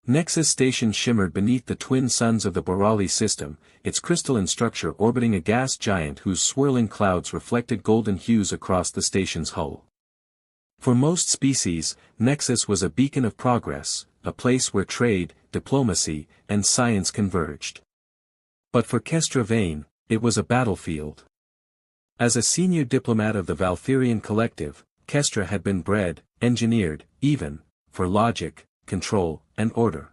Nexus Station shimmered beneath the twin suns of the Borali system, its crystalline structure orbiting a gas giant whose swirling clouds reflected golden hues across the station's hull. For most species, Nexus was a beacon of progress, a place where trade, diplomacy, and science converged. But for Kestra Vane, it was a battlefield. As a senior diplomat of the Valtherian Collective, Kestra had been bred, engineered, even, for logic, control, and order.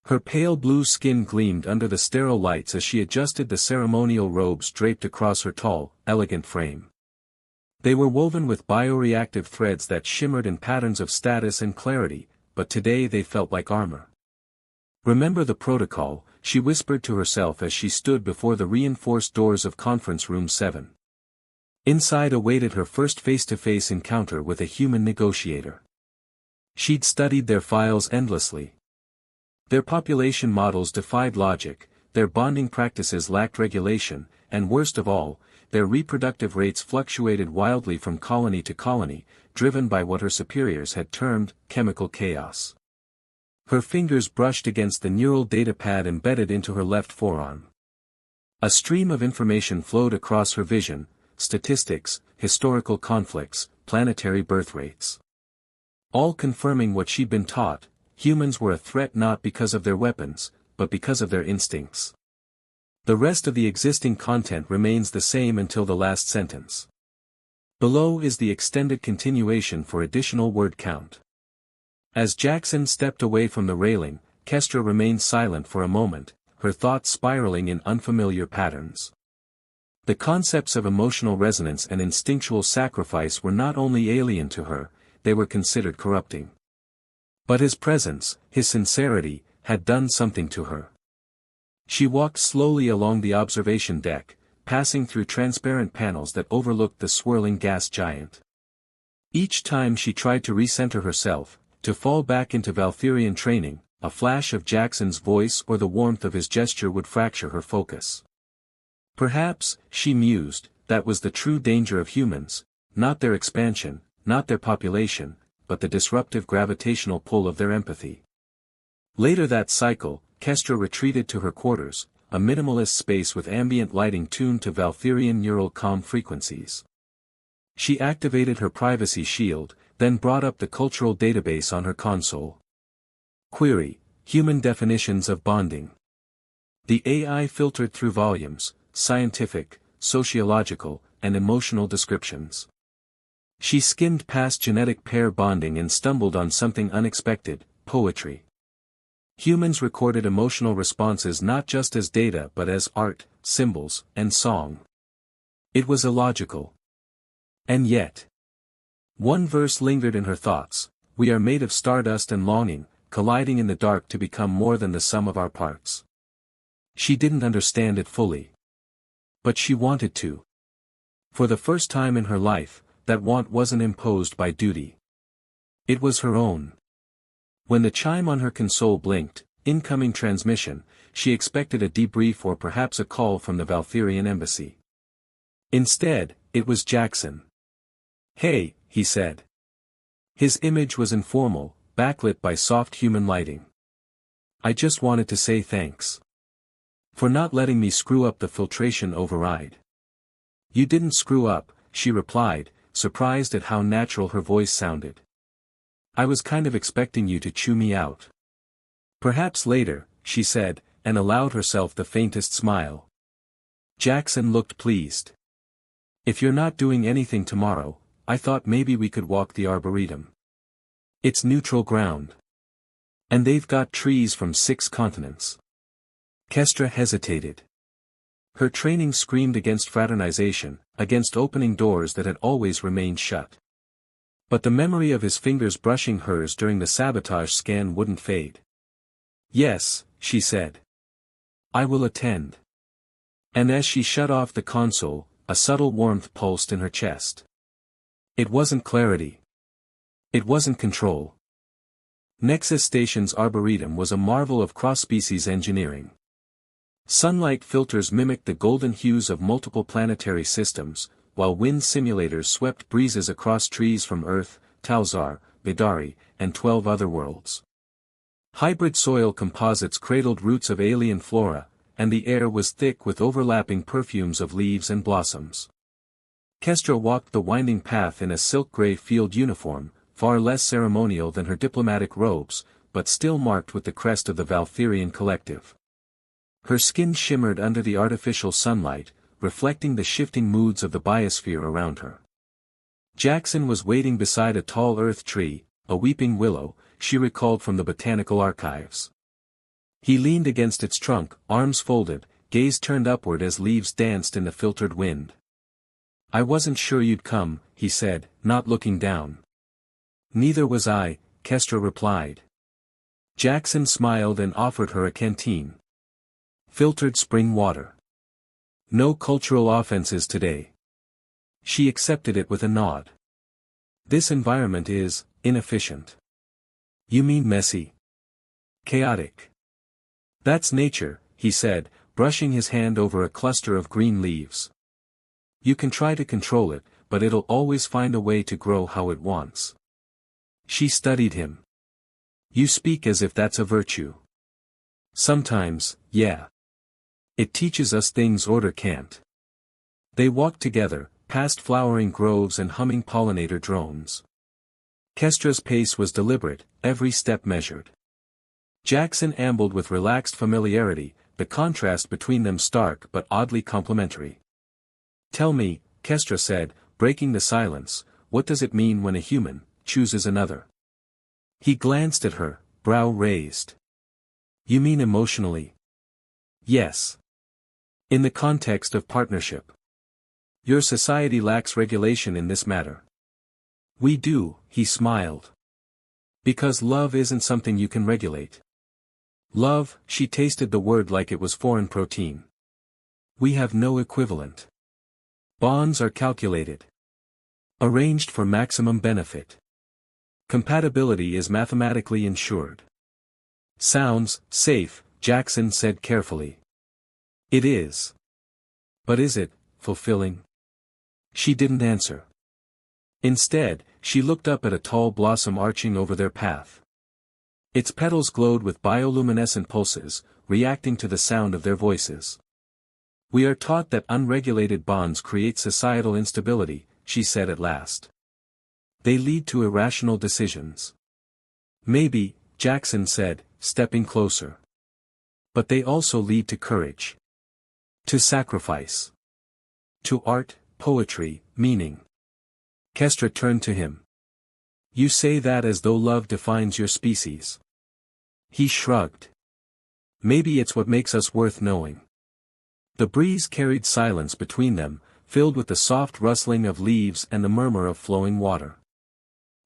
Her pale blue skin gleamed under the sterile lights as she adjusted the ceremonial robes draped across her tall, elegant frame. They were woven with bioreactive threads that shimmered in patterns of status and clarity, but today they felt like armor. "Remember the protocol," she whispered to herself as she stood before the reinforced doors of Conference Room 7. Inside awaited her first face-to-face encounter with a human negotiator. She'd studied their files endlessly. Their population models defied logic, their bonding practices lacked regulation, and worst of all, their reproductive rates fluctuated wildly from colony to colony, driven by what her superiors had termed chemical chaos. Her fingers brushed against the neural data pad embedded into her left forearm. A stream of information flowed across her vision: statistics, historical conflicts, planetary birth rates. All confirming what she'd been taught: humans were a threat not because of their weapons, but because of their instincts. The rest of the existing content remains the same until the last sentence. Below is the extended continuation for additional word count. As Jackson stepped away from the railing, Kestra remained silent for a moment, her thoughts spiraling in unfamiliar patterns. The concepts of emotional resonance and instinctual sacrifice were not only alien to her, they were considered corrupting. But his presence, his sincerity, had done something to her. She walked slowly along the observation deck, passing through transparent panels that overlooked the swirling gas giant. Each time she tried to recenter herself, to fall back into Valtherian training, a flash of Jackson's voice or the warmth of his gesture would fracture her focus. Perhaps, she mused, that was the true danger of humans, not their expansion, not their population, but the disruptive gravitational pull of their empathy. Later that cycle, Kestra retreated to her quarters, a minimalist space with ambient lighting tuned to Valtherian neural comm frequencies. She activated her privacy shield, then brought up the cultural database on her console. Query: Human definitions of bonding. The AI filtered through volumes, scientific, sociological, and emotional descriptions. She skimmed past genetic pair bonding and stumbled on something unexpected: poetry. Humans recorded emotional responses not just as data but as art, symbols, and song. It was illogical. And yet, one verse lingered in her thoughts: "We are made of stardust and longing, colliding in the dark to become more than the sum of our parts." She didn't understand it fully. But she wanted to. For the first time in her life, that want wasn't imposed by duty. It was her own. When the chime on her console blinked, incoming transmission, she expected a debrief or perhaps a call from the Valtherian embassy. Instead, it was Jackson. "Hey," he said. His image was informal, backlit by soft human lighting. "I just wanted to say thanks. For not letting me screw up the filtration override." "You didn't screw up," she replied, surprised at how natural her voice sounded. "I was kind of expecting you to chew me out." "Perhaps later," she said, and allowed herself the faintest smile. Jackson looked pleased. "If you're not doing anything tomorrow, I thought maybe we could walk the Arboretum. It's neutral ground. And they've got trees from 6 continents." Kestra hesitated. Her training screamed against fraternization, against opening doors that had always remained shut. But the memory of his fingers brushing hers during the sabotage scan wouldn't fade. "Yes," she said. "I will attend." And as she shut off the console, a subtle warmth pulsed in her chest. It wasn't clarity. It wasn't control. Nexus Station's Arboretum was a marvel of cross-species engineering. Sunlight filters mimicked the golden hues of multiple planetary systems, while wind simulators swept breezes across trees from Earth, Talzar, Bidari, and 12 other worlds. Hybrid soil composites cradled roots of alien flora, and the air was thick with overlapping perfumes of leaves and blossoms. Kestra walked the winding path in a silk-gray field uniform, far less ceremonial than her diplomatic robes, but still marked with the crest of the Valtherian Collective. Her skin shimmered under the artificial sunlight, reflecting the shifting moods of the biosphere around her. Jackson was waiting beside a tall earth tree, a weeping willow, she recalled from the botanical archives. He leaned against its trunk, arms folded, gaze turned upward as leaves danced in the filtered wind. "I wasn't sure you'd come," he said, not looking down. "Neither was I," Kestra replied. Jackson smiled and offered her a canteen. Filtered spring water. No cultural offenses today. She accepted it with a nod. "This environment is inefficient." "You mean messy? Chaotic?" "That's nature," he said, brushing his hand over a cluster of green leaves. "You can try to control it, but it'll always find a way to grow how it wants." She studied him. "You speak as if that's a virtue." "Sometimes, yeah. It teaches us things order can't." They walked together, past flowering groves and humming pollinator drones. Kestra's pace was deliberate, every step measured. Jackson ambled with relaxed familiarity, the contrast between them stark but oddly complementary. "Tell me," Kestra said, breaking the silence, "what does it mean when a human chooses another?" He glanced at her, brow raised. "You mean emotionally?" "Yes. In the context of partnership. Your society lacks regulation in this matter." "We do," he smiled. "Because love isn't something you can regulate." "Love," she tasted the word like it was foreign protein. "We have no equivalent. Bonds are calculated. Arranged for maximum benefit. Compatibility is mathematically ensured." "Sounds safe," Jackson said carefully. "It is. But is it fulfilling?" She didn't answer. Instead, she looked up at a tall blossom arching over their path. Its petals glowed with bioluminescent pulses, reacting to the sound of their voices. "We are taught that unregulated bonds create societal instability," she said at last. "They lead to irrational decisions." "Maybe," Jackson said, stepping closer. "But they also lead to courage. To sacrifice. To art, poetry, meaning." Kestra turned to him. "You say that as though love defines your species." He shrugged. "Maybe it's what makes us worth knowing." The breeze carried silence between them, filled with the soft rustling of leaves and the murmur of flowing water.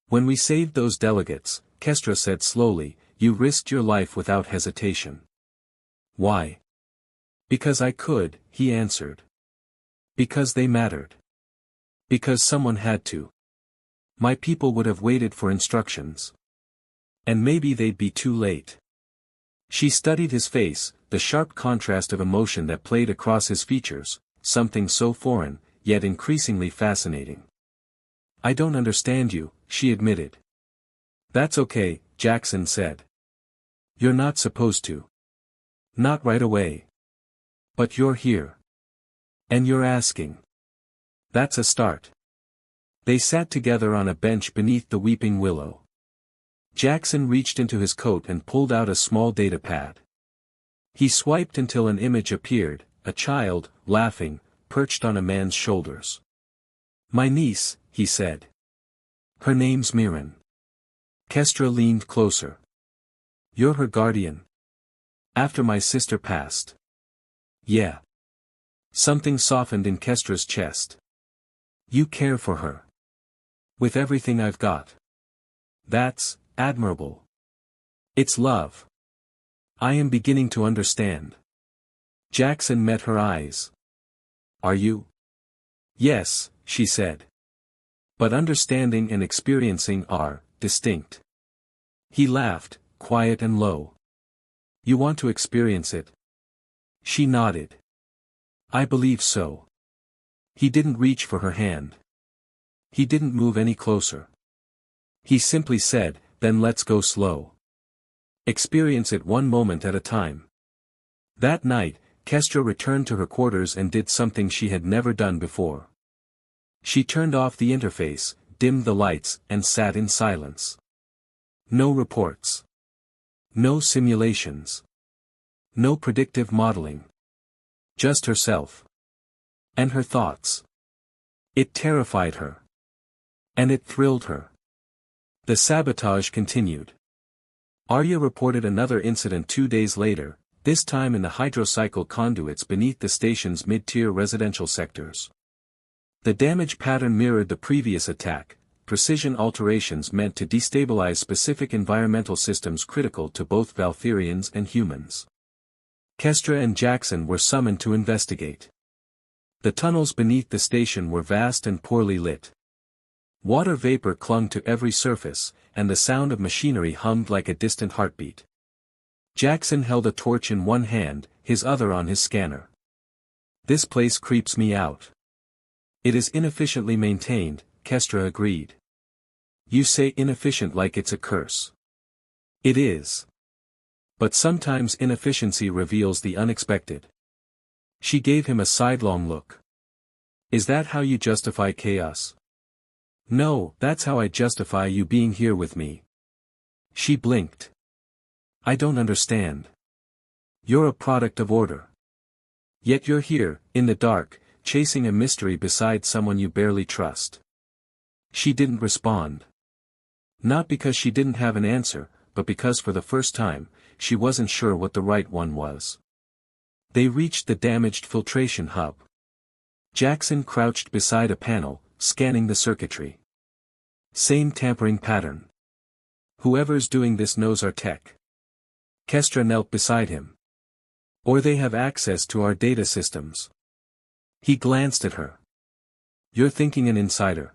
"When we saved those delegates," Kestra said slowly, "you risked your life without hesitation." "Why?" "Because I could," he answered. "Because they mattered. Because someone had to. My people would have waited for instructions. And maybe they'd be too late." She studied his face, the sharp contrast of emotion that played across his features, something so foreign, yet increasingly fascinating. "I don't understand you," she admitted. "That's okay," Jackson said. "You're not supposed to. Not right away. But you're here. And you're asking. That's a start." They sat together on a bench beneath the weeping willow. Jackson reached into his coat and pulled out a small data pad. He swiped until an image appeared, a child, laughing, perched on a man's shoulders. "My niece," he said. "Her name's Mirren." Kestra leaned closer. "You're her guardian?" "After my sister passed." "Yeah." Something softened in Kestra's chest. "You care for her." "With everything I've got." "That's admirable. It's love." "I am beginning to understand." Jackson met her eyes. "Are you?" "Yes," she said. "But understanding and experiencing are distinct." He laughed, quiet and low. "You want to experience it?" She nodded. "I believe so." He didn't reach for her hand. He didn't move any closer. He simply said, "Then let's go slow." Experience it one moment at a time. That night, Kestra returned to her quarters and did something she had never done before. She turned off the interface, dimmed the lights, and sat in silence. No reports. No simulations. No predictive modeling. Just herself. And her thoughts. It terrified her. And it thrilled her. The sabotage continued. Arya reported another incident 2 days later, this time in the hydrocycle conduits beneath the station's mid-tier residential sectors. The damage pattern mirrored the previous attack, precision alterations meant to destabilize specific environmental systems critical to both Valkyrians and humans. Kestra and Jackson were summoned to investigate. The tunnels beneath the station were vast and poorly lit. Water vapor clung to every surface, and the sound of machinery hummed like a distant heartbeat. Jackson held a torch in one hand, his other on his scanner. "This place creeps me out." "It is inefficiently maintained," Kestra agreed. "You say inefficient like it's a curse." "It is. But sometimes inefficiency reveals the unexpected." She gave him a sidelong look. "Is that how you justify chaos?" "No, that's how I justify you being here with me." She blinked. "I don't understand. You're a product of order. Yet you're here, in the dark, chasing a mystery beside someone you barely trust." She didn't respond. Not because she didn't have an answer, but because for the first time, she wasn't sure what the right one was. They reached the damaged filtration hub. Jackson crouched beside a panel, scanning the circuitry. Same tampering pattern. "Whoever's doing this knows our tech." Kestra knelt beside him. "Or they have access to our data systems." He glanced at her. "You're thinking an insider."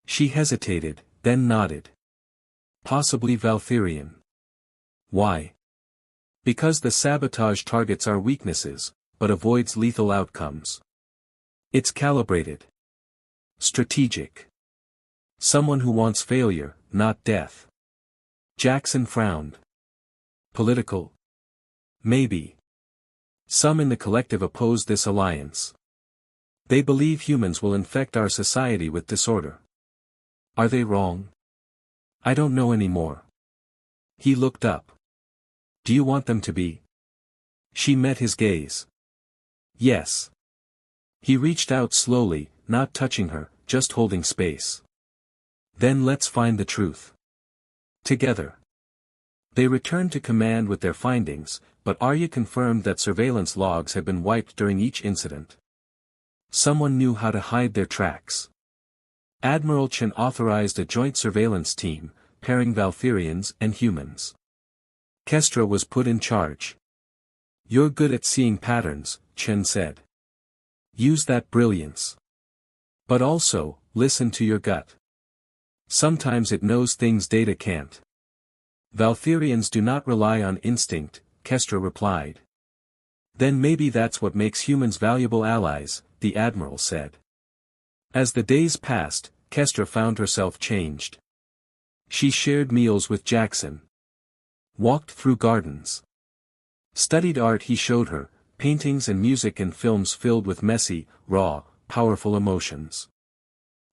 She hesitated, then nodded. "Possibly Valkyrian." "Why?" "Because the sabotage targets our weaknesses, but avoids lethal outcomes. It's calibrated. Strategic. Someone who wants failure, not death." Jackson frowned. "Political? Maybe. Some in the collective oppose this alliance. They believe humans will infect our society with disorder. Are they wrong? I don't know anymore." He looked up. "Do you want them to be?" She met his gaze. "Yes." He reached out slowly, not touching her, just holding space. "Then let's find the truth. Together." They returned to command with their findings, but Arya confirmed that surveillance logs had been wiped during each incident. Someone knew how to hide their tracks. Admiral Chen authorized a joint surveillance team, pairing Valkyrians and humans. Kestra was put in charge. "You're good at seeing patterns," Chen said. "Use that brilliance. But also, listen to your gut. Sometimes it knows things data can't." "Valkyrians do not rely on instinct," Kestra replied. "Then maybe that's what makes humans valuable allies," the Admiral said. As the days passed, Kestra found herself changed. She shared meals with Jackson. Walked through gardens. Studied art he showed her, paintings and music and films filled with messy, raw, powerful emotions.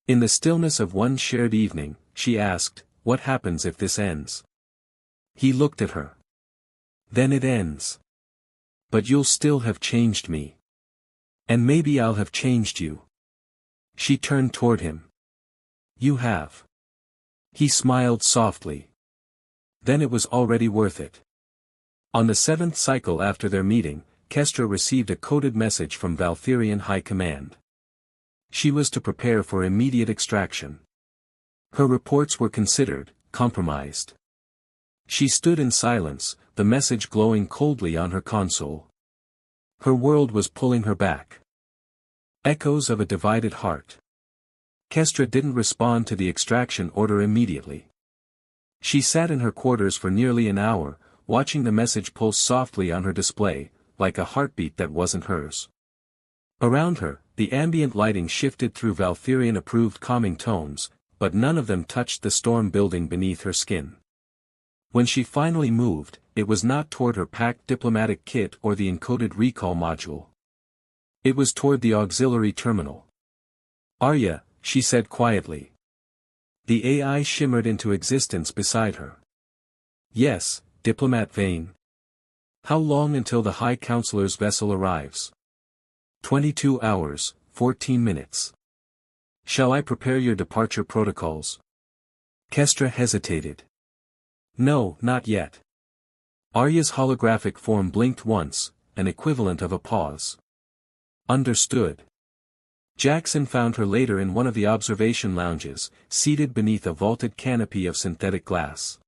In the stillness of one shared evening, she asked, "What happens if this ends?" He looked at her. "Then it ends. But you'll still have changed me. And maybe I'll have changed you." She turned toward him. "You have." He smiled softly. "Then it was already worth it." On the 7th cycle after their meeting, Kestra received a coded message from Valkyrian High Command. She was to prepare for immediate extraction. Her reports were considered, compromised. She stood in silence, the message glowing coldly on her console. Her world was pulling her back. Echoes of a divided heart. Kestra didn't respond to the extraction order immediately. She sat in her quarters for nearly an hour, watching the message pulse softly on her display, like a heartbeat that wasn't hers. Around her, the ambient lighting shifted through Valkyrian-approved calming tones, but none of them touched the storm building beneath her skin. When she finally moved, it was not toward her packed diplomatic kit or the encoded recall module. It was toward the auxiliary terminal. "Arya," she said quietly. The AI shimmered into existence beside her. "Yes, Diplomat Vane. How long until the High Counselor's vessel arrives?" 22 hours, 14 minutes. "Shall I prepare your departure protocols?" Kestra hesitated. "No, not yet." Arya's holographic form blinked once, an equivalent of a pause. "Understood." Jackson found her later in one of the observation lounges, seated beneath a vaulted canopy of synthetic glass.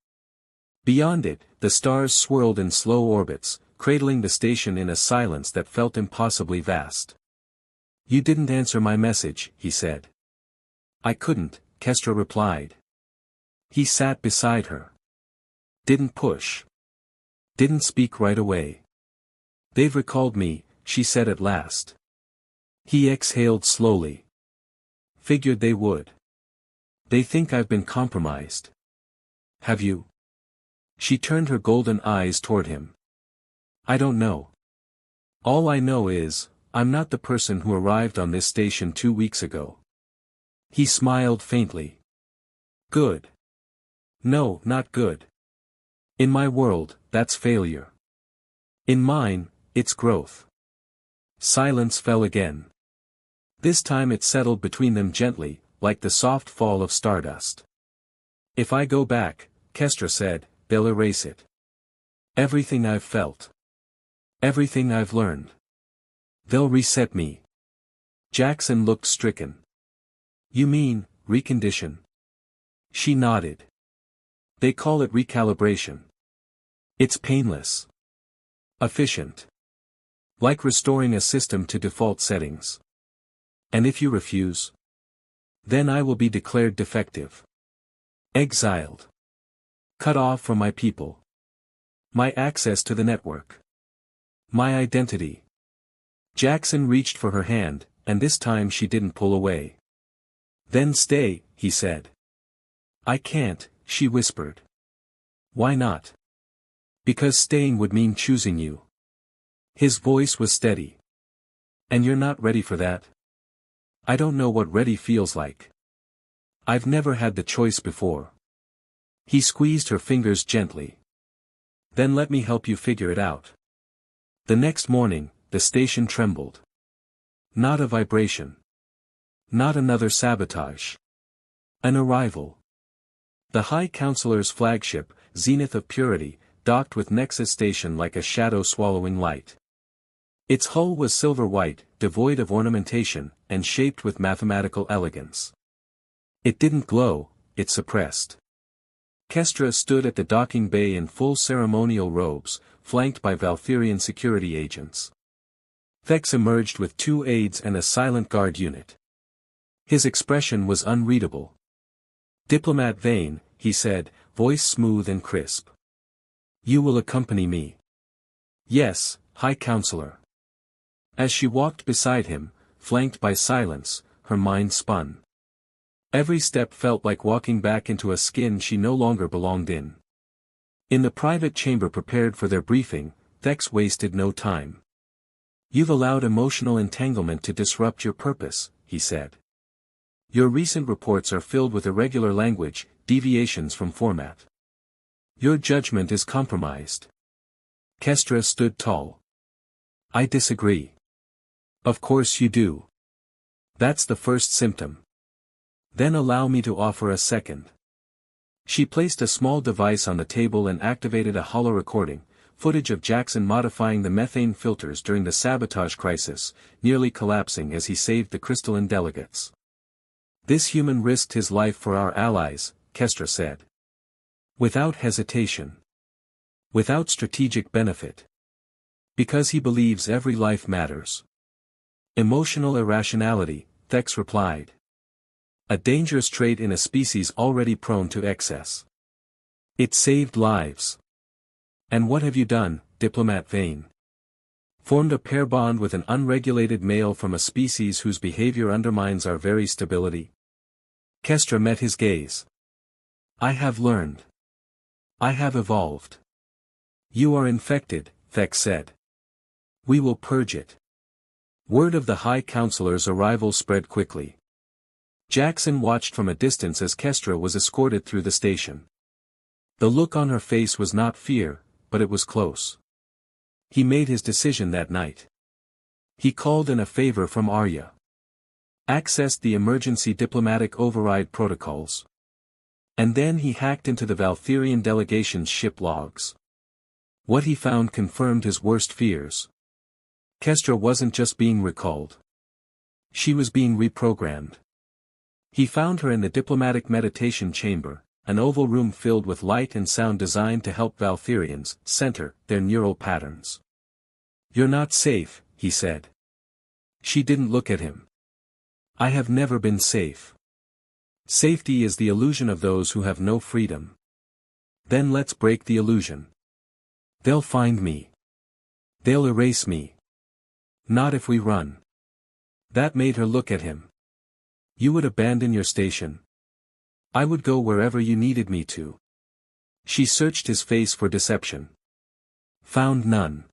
Beyond it, the stars swirled in slow orbits, cradling the station in a silence that felt impossibly vast. "You didn't answer my message," he said. "I couldn't," Kestra replied. He sat beside her. "Didn't push. Didn't speak right away." "They've recalled me," she said at last. He exhaled slowly. "Figured they would. They think I've been compromised." "Have you?" She turned her golden eyes toward him. "I don't know. All I know is, I'm not the person who arrived on this station 2 weeks ago." He smiled faintly. "Good." "No, not good. In my world, that's failure. In mine, it's growth." Silence fell again. This time it settled between them gently, like the soft fall of stardust. "If I go back," Kestra said, "they'll erase it. Everything I've felt. Everything I've learned. They'll reset me." Jackson looked stricken. "You mean, recondition?" She nodded. "They call it recalibration. It's painless. Efficient. Like restoring a system to default settings. And if you refuse? Then I will be declared defective. Exiled. Cut off from my people. My access to the network. My identity." Jackson reached for her hand, and this time she didn't pull away. "Then stay," he said. "I can't," she whispered. "Why not?" "Because staying would mean choosing you." His voice was steady. "And you're not ready for that?" "I don't know what ready feels like. I've never had the choice before." He squeezed her fingers gently. "Then let me help you figure it out." The next morning, the station trembled. Not a vibration. Not another sabotage. An arrival. The High Counselor's flagship, Zenith of Purity, docked with Nexus Station like a shadow swallowing light. Its hull was silver-white, devoid of ornamentation, and shaped with mathematical elegance. It didn't glow, it suppressed. Kestra stood at the docking bay in full ceremonial robes, flanked by Valtherian security agents. Thex emerged with 2 aides and a silent guard unit. His expression was unreadable. "Diplomat Vane," he said, voice smooth and crisp. "You will accompany me." "Yes, High Counselor." As she walked beside him, flanked by silence, her mind spun. Every step felt like walking back into a skin she no longer belonged in. In the private chamber prepared for their briefing, Thex wasted no time. "You've allowed emotional entanglement to disrupt your purpose," he said. "Your recent reports are filled with irregular language, deviations from format. Your judgment is compromised." Kestra stood tall. "I disagree." "Of course you do. That's the first symptom. Then allow me to offer a second." She placed a small device on the table and activated a holo recording, footage of Jackson modifying the methane filters during the sabotage crisis, nearly collapsing as he saved the crystalline delegates. "This human risked his life for our allies," Kestra said. "Without hesitation. Without strategic benefit. Because he believes every life matters." "Emotional irrationality," Thex replied. "A dangerous trait in a species already prone to excess. It saved lives." "And what have you done, Diplomat Vane?" "Formed a pair bond with an unregulated male from a species whose behavior undermines our very stability." Kestra met his gaze. "I have learned." I have evolved. You are infected, Thex said. We will purge it. Word of the High Counselor's arrival spread quickly. Jackson watched from a distance as Kestra was escorted through the station. The look on her face was not fear, but it was close. He made his decision that night. He called in a favor from Arya. Accessed the emergency diplomatic override protocols. And then he hacked into the Valtherian delegation's ship logs. What he found confirmed his worst fears. Kestra wasn't just being recalled. She was being reprogrammed. He found her in the diplomatic meditation chamber, an oval room filled with light and sound designed to help Valtherians center their neural patterns. You're not safe, he said. She didn't look at him. I have never been safe. Safety is the illusion of those who have no freedom. Then let's break the illusion. They'll find me. They'll erase me. Not if we run. That made her look at him. You would abandon your station. I would go wherever you needed me to. She searched his face for deception. Found none.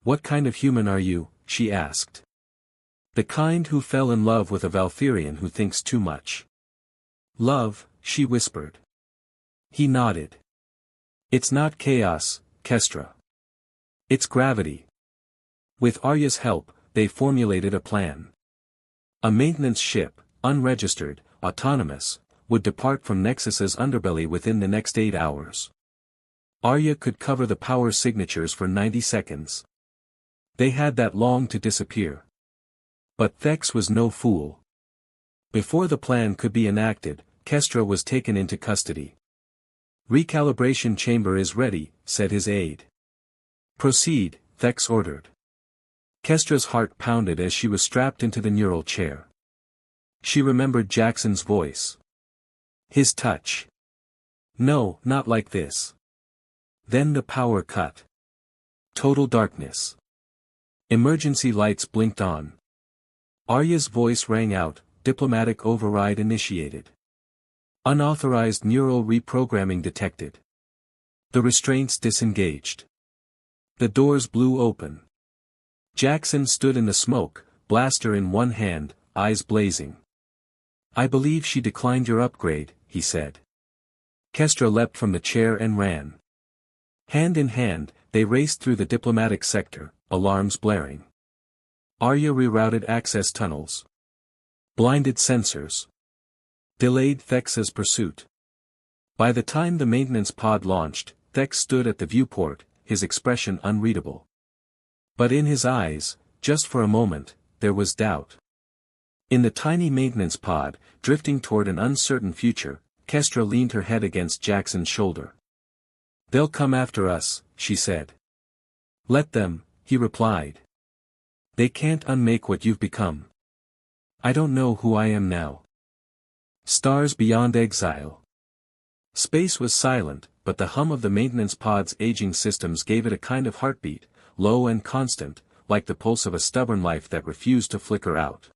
What kind of human are you? She asked. The kind who fell in love with a Valtherian who thinks too much. Love, she whispered. He nodded. It's not chaos, Kestra. It's gravity. With Arya's help, they formulated a plan. A maintenance ship, unregistered, autonomous, would depart from Nexus's underbelly within the next 8 hours. Arya could cover the power signatures for 90 seconds. They had that long to disappear. But Thex was no fool. Before the plan could be enacted, Kestra was taken into custody. Recalibration chamber is ready, said his aide. Proceed, Thex ordered. Kestra's heart pounded as she was strapped into the neural chair. She remembered Jackson's voice. His touch. No, not like this. Then the power cut. Total darkness. Emergency lights blinked on. Arya's voice rang out, diplomatic override initiated. Unauthorized neural reprogramming detected. The restraints disengaged. The doors blew open. Jackson stood in the smoke, blaster in one hand, eyes blazing. I believe she declined your upgrade, he said. Kestra leapt from the chair and ran. Hand in hand, they raced through the diplomatic sector, alarms blaring. Arya rerouted access tunnels. Blinded sensors. Delayed Thex's pursuit. By the time the maintenance pod launched, Thex stood at the viewport, his expression unreadable. But in his eyes, just for a moment, there was doubt. In the tiny maintenance pod, drifting toward an uncertain future, Kestra leaned her head against Jackson's shoulder. They'll come after us, she said. Let them, he replied. They can't unmake what you've become. I don't know who I am now. Stars beyond exile. Space was silent, but the hum of the maintenance pod's aging systems gave it a kind of heartbeat, low and constant, like the pulse of a stubborn life that refused to flicker out.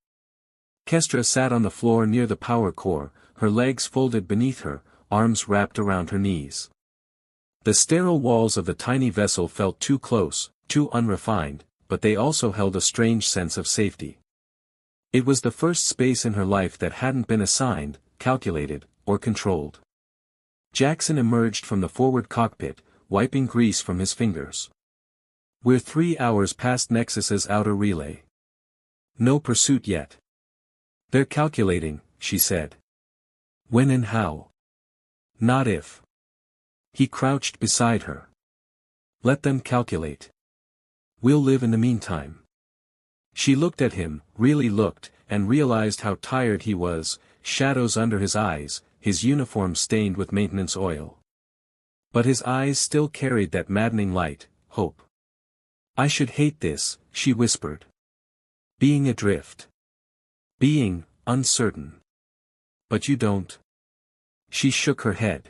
Kestra sat on the floor near the power core, her legs folded beneath her, arms wrapped around her knees. The sterile walls of the tiny vessel felt too close, too unrefined, but they also held a strange sense of safety. It was the first space in her life that hadn't been assigned, calculated, or controlled. Jackson emerged from the forward cockpit, wiping grease from his fingers. We're 3 hours past Nexus's outer relay. No pursuit yet. They're calculating, she said. When and how? Not if. He crouched beside her. Let them calculate. We'll live in the meantime. She looked at him, really looked, and realized how tired he was, shadows under his eyes, his uniform stained with maintenance oil. But his eyes still carried that maddening light, hope. I should hate this, she whispered. Being adrift. Being uncertain. But you don't. She shook her head.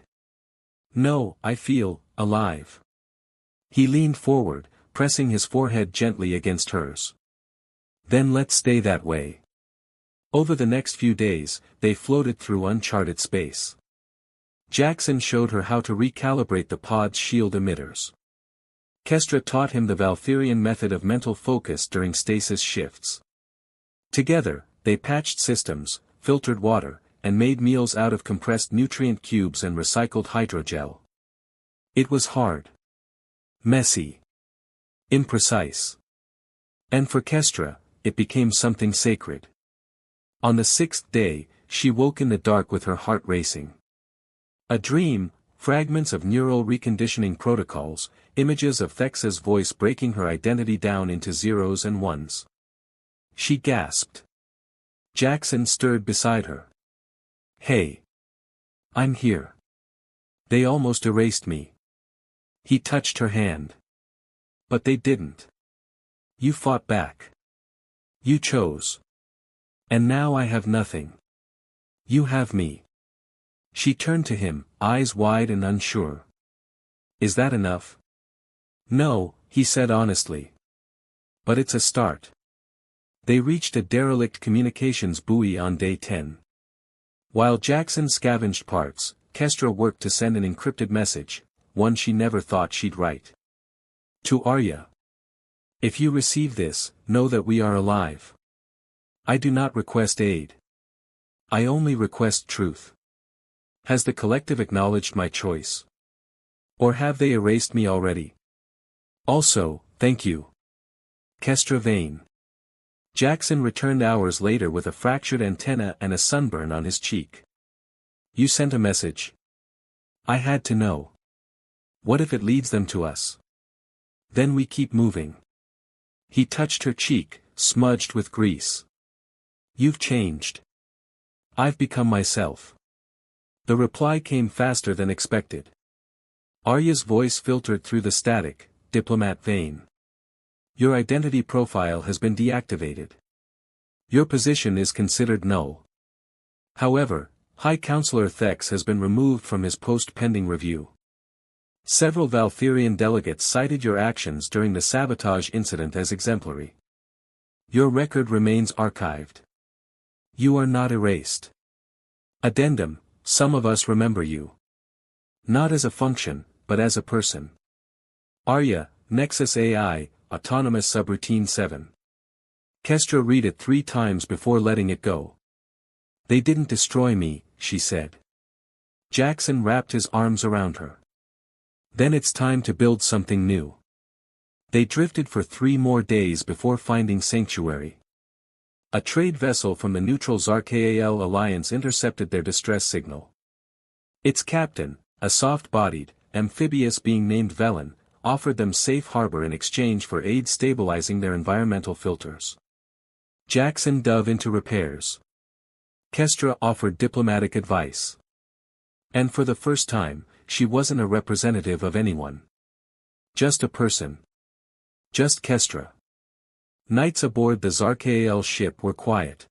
No, I feel alive. He leaned forward, pressing his forehead gently against hers. Then let's stay that way. Over the next few days, they floated through uncharted space. Jackson showed her how to recalibrate the pod's shield emitters. Kestra taught him the Valkyrian method of mental focus during stasis shifts. Together, they patched systems, filtered water, and made meals out of compressed nutrient cubes and recycled hydrogel. It was hard. Messy. Imprecise. And for Kestra, it became something sacred. On the 6th day, she woke in the dark with her heart racing. A dream, fragments of neural reconditioning protocols, images of Thexa's voice breaking her identity down into zeros and ones. She gasped. Jackson stirred beside her. Hey. I'm here. They almost erased me. He touched her hand. But they didn't. You fought back. You chose. And now I have nothing. You have me. She turned to him, eyes wide and unsure. Is that enough? No, he said honestly. But it's a start. They reached a derelict communications buoy on day 10. While Jackson scavenged parts, Kestra worked to send an encrypted message, one she never thought she'd write. To Arya. If you receive this, know that we are alive. I do not request aid. I only request truth. Has the collective acknowledged my choice? Or have they erased me already? Also, thank you. Kestra Vane. Jackson returned hours later with a fractured antenna and a sunburn on his cheek. You sent a message. I had to know. What if it leads them to us? Then we keep moving. He touched her cheek, smudged with grease. You've changed. I've become myself. The reply came faster than expected. Arya's voice filtered through the static, Diplomat Vane. Your identity profile has been deactivated. Your position is considered null. However, High Counselor Thex has been removed from his post pending review. Several Valkyrian delegates cited your actions during the sabotage incident as exemplary. Your record remains archived. You are not erased. Addendum, some of us remember you. Not as a function, but as a person. Arya, Nexus AI, Autonomous Subroutine 7. Kestra read it 3 times before letting it go. They didn't destroy me, she said. Jackson wrapped his arms around her. Then it's time to build something new. They drifted for 3 more days before finding sanctuary. A trade vessel from the neutral Zarkal alliance intercepted their distress signal. Its captain, a soft-bodied, amphibious being named Velen, offered them safe harbor in exchange for aid stabilizing their environmental filters. Jackson dove into repairs. Kestra offered diplomatic advice. And for the first time, she wasn't a representative of anyone. Just a person. Just Kestra. Nights aboard the Zarkal ship were quiet.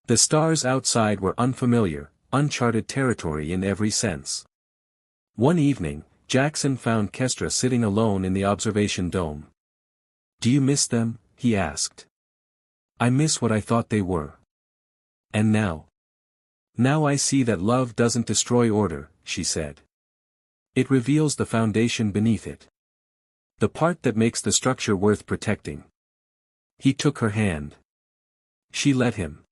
The stars outside were unfamiliar, uncharted territory in every sense. One evening, Jackson found Kestra sitting alone in the observation dome. Do you miss them? He asked. I miss what I thought they were. And now? Now I see that love doesn't destroy order, she said. It reveals the foundation beneath it. The part that makes the structure worth protecting. He took her hand. She let him.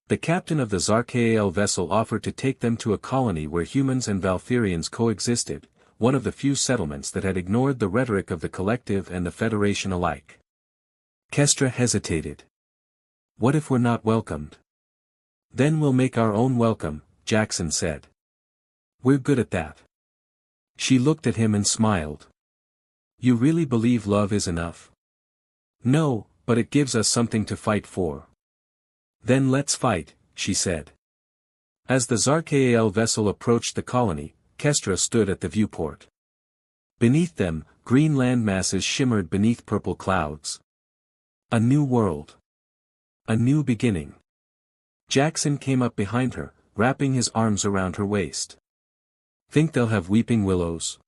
The captain of the Zarkal vessel offered to take them to a colony where humans and Valkyrians coexisted, one of the few settlements that had ignored the rhetoric of the collective and the Federation alike. Kestra hesitated. What if we're not welcomed? Then we'll make our own welcome, Jackson said. We're good at that. She looked at him and smiled. You really believe love is enough? No, but it gives us something to fight for. Then let's fight, she said. As the Zarkal vessel approached the colony, Kestra stood at the viewport. Beneath them, green landmasses shimmered beneath purple clouds. A new world. A new beginning. Jackson came up behind her, wrapping his arms around her waist. Think they'll have weeping willows?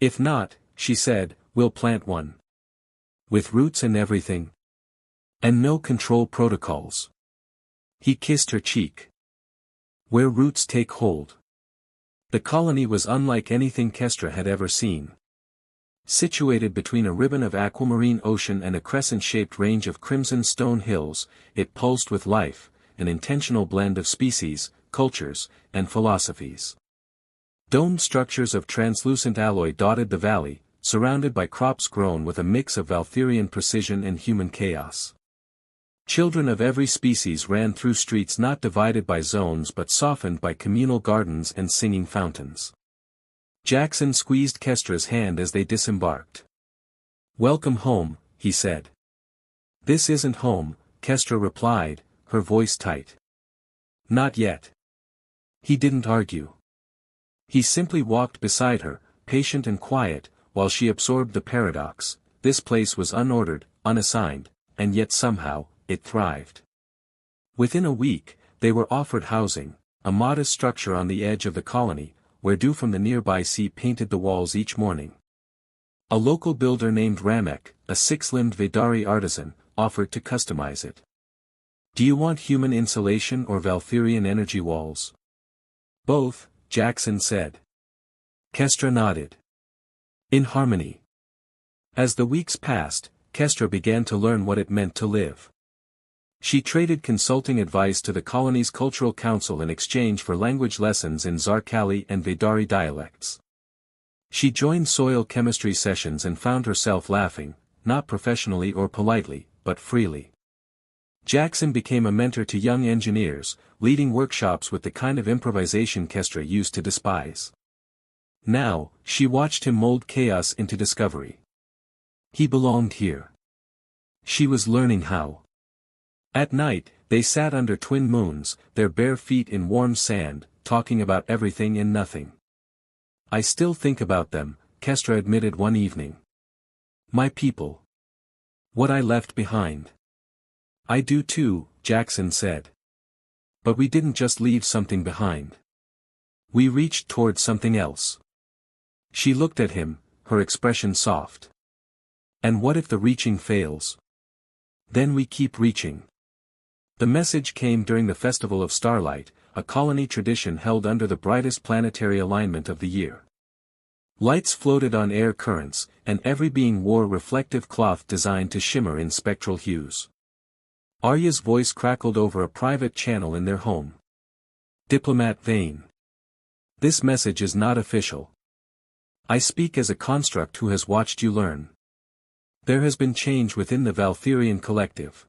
If not, she said, we'll plant one. With roots and everything. And no control protocols. He kissed her cheek. Where roots take hold. The colony was unlike anything Kestra had ever seen. Situated between a ribbon of aquamarine ocean and a crescent-shaped range of crimson stone hills, it pulsed with life, an intentional blend of species, cultures, and philosophies. Domed structures of translucent alloy dotted the valley, surrounded by crops grown with a mix of Valtherian precision and human chaos. Children of every species ran through streets not divided by zones but softened by communal gardens and singing fountains. Jackson squeezed Kestra's hand as they disembarked. "Welcome home," he said. "This isn't home," Kestra replied, her voice tight. "Not yet." He didn't argue. He simply walked beside her, patient and quiet, while she absorbed the paradox. This place was unordered, unassigned, and yet somehow, it thrived. Within a week, they were offered housing, a modest structure on the edge of the colony, where dew from the nearby sea painted the walls each morning. A local builder named Ramek, a six-limbed Vedari artisan, offered to customize it. "Do you want human insulation or Valtherian energy walls?" "Both," Jackson said. Kestra nodded. "In harmony." As the weeks passed, Kestra began to learn what it meant to live. She traded consulting advice to the colony's cultural council in exchange for language lessons in Zarkali and Vedari dialects. She joined soil chemistry sessions and found herself laughing, not professionally or politely, but freely. Jackson became a mentor to young engineers, leading workshops with the kind of improvisation Kestra used to despise. Now, she watched him mold chaos into discovery. He belonged here. She was learning how. At night, they sat under twin moons, their bare feet in warm sand, talking about everything and nothing. "I still think about them," Kestra admitted one evening. "My people. What I left behind." "I do too," Jackson said. "But we didn't just leave something behind. We reached toward something else." She looked at him, her expression soft. "And what if the reaching fails? Then we keep reaching." The message came during the Festival of Starlight, a colony tradition held under the brightest planetary alignment of the year. Lights floated on air currents, and every being wore reflective cloth designed to shimmer in spectral hues. Arya's voice crackled over a private channel in their home. "Diplomat Vane. This message is not official. I speak as a construct who has watched you learn. There has been change within the Valtherian collective.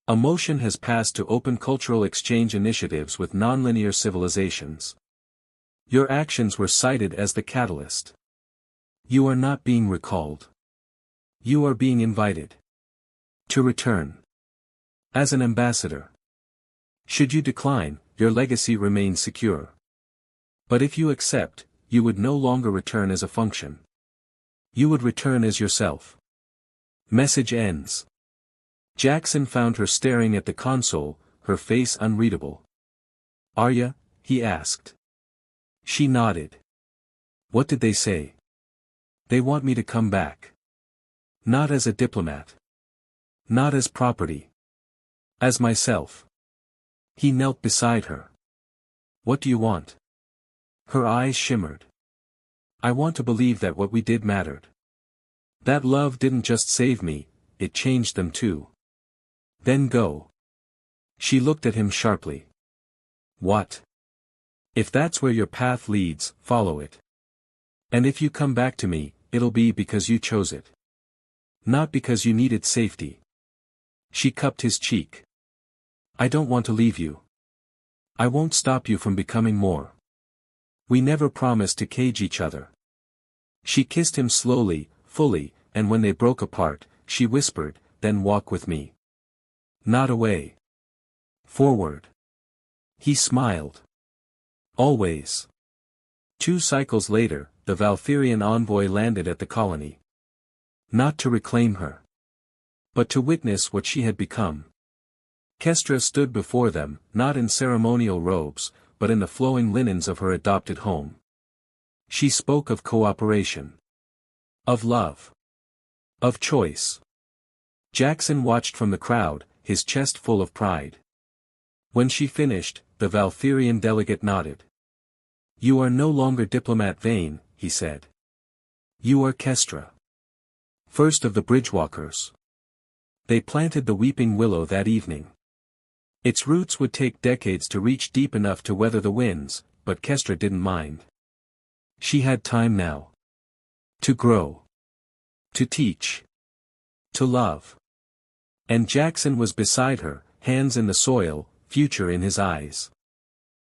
A motion has passed to open cultural exchange initiatives with nonlinear civilizations. Your actions were cited as the catalyst. You are not being recalled. You are being invited to return as an ambassador. Should you decline, your legacy remains secure. But if you accept, you would no longer return as a function. You would return as yourself." Message ends. Jackson found her staring at the console, her face unreadable. "Arya?" he asked. She nodded. "What did they say?" "They want me to come back. Not as a diplomat. Not as property. As myself." He knelt beside her. "What do you want?" Her eyes shimmered. "I want to believe that what we did mattered. That love didn't just save me, it changed them too. Then go." She looked at him sharply. "What? If that's where your path leads, follow it. And if you come back to me, it'll be because you chose it. Not because you needed safety." She cupped his cheek. "I don't want to leave you. I won't stop you from becoming more. We never promised to cage each other." She kissed him slowly, fully, and when they broke apart, she whispered, "Then walk with me. Not away. Forward." He smiled. "Always." 2 cycles later, the Valtherian envoy landed at the colony. Not to reclaim her, but to witness what she had become. Kestra stood before them, not in ceremonial robes, but in the flowing linens of her adopted home. She spoke of cooperation. Of love. Of choice. Jackson watched from the crowd, his chest full of pride. When she finished, the Valtherian delegate nodded. You are no longer diplomat Vane, he said. You are Kestra. First of the Bridgewalkers. They planted the weeping willow that evening. Its roots would take decades to reach deep enough to weather the winds, but Kestra didn't mind. She had time now. To grow. To teach. To love. And Jackson was beside her, hands in the soil, future in his eyes.